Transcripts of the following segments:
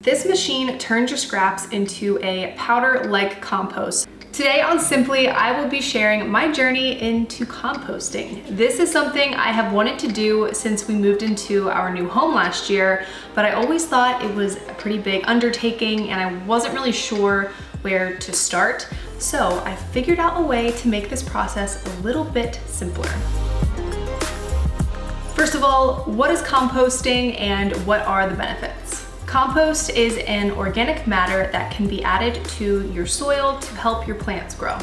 This machine turns your scraps into a powder-like compost. Today on Simply, I will be sharing my journey into composting. This is something I have wanted to do since we moved into our new home last year, but I always thought it was a pretty big undertaking and I wasn't really sure where to start. So I figured out a way to make this process a little bit simpler. First of all, what is composting and what are the benefits? Compost is an organic matter that can be added to your soil to help your plants grow.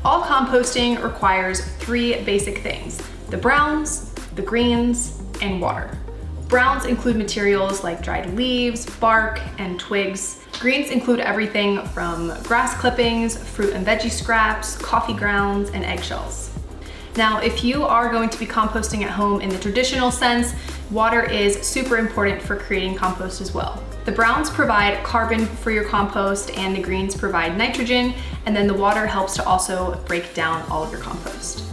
All composting requires three basic things: the browns, the greens, and water. Browns include materials like dried leaves, bark, and twigs. Greens include everything from grass clippings, fruit and veggie scraps, coffee grounds, and eggshells. Now, if you are going to be composting at home in the traditional sense, water is super important for creating compost as well. The browns provide carbon for your compost and the greens provide nitrogen, and then the water helps to also break down all of your compost.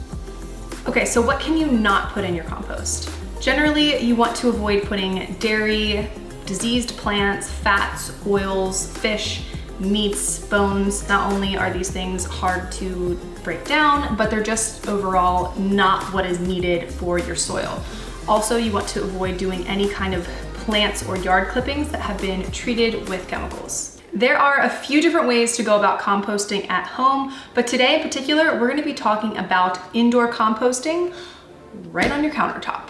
Okay, so what can you not put in your compost? Generally, you want to avoid putting dairy, diseased plants, fats, oils, fish, meats, bones. Not only are these things hard to break down, but they're just overall not what is needed for your soil. Also, you want to avoid doing any kind of plants or yard clippings that have been treated with chemicals. There are a few different ways to go about composting at home, but today in particular, we're going to be talking about indoor composting right on your countertop.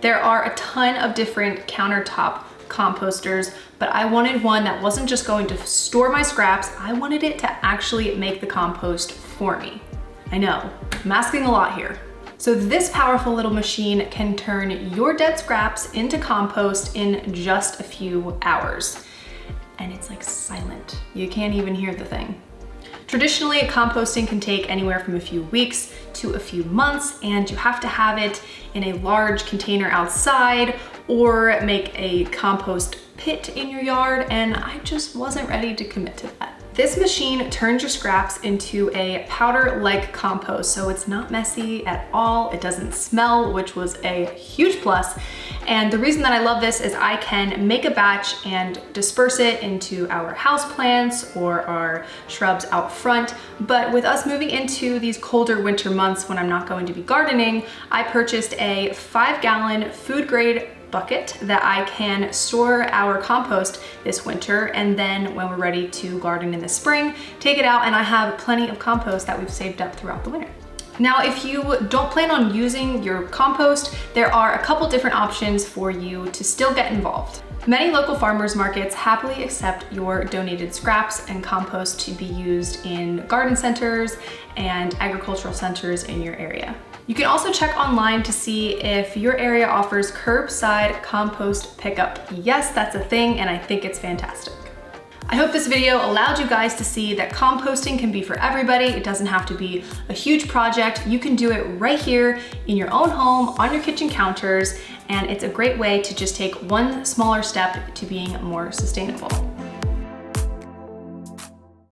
There are a ton of different countertop composters, but I wanted one that wasn't just going to store my scraps. I wanted it to actually make the compost for me. I know, I'm asking a lot here. So this powerful little machine can turn your dead scraps into compost in just a few hours. And it's like silent. You can't even hear the thing. Traditionally, composting can take anywhere from a few weeks to a few months, and you have to have it in a large container outside or make a compost pit in your yard, and I just wasn't ready to commit to that. This machine turns your scraps into a powder-like compost, so it's not messy at all. It doesn't smell, which was a huge plus. And the reason that I love this is I can make a batch and disperse it into our houseplants or our shrubs out front. But with us moving into these colder winter months when I'm not going to be gardening, I purchased a 5-gallon food-grade bucket that I can store our compost this winter, and then when we're ready to garden in the spring, take it out and I have plenty of compost that we've saved up throughout the winter. Now, if you don't plan on using your compost, there are a couple different options for you to still get involved. Many local farmers markets happily accept your donated scraps and compost to be used in garden centers and agricultural centers in your area. You can also check online to see if your area offers curbside compost pickup. Yes, that's a thing, and I think it's fantastic. I hope this video allowed you guys to see that composting can be for everybody. It doesn't have to be a huge project. You can do it right here in your own home, on your kitchen counters, and it's a great way to just take one smaller step to being more sustainable.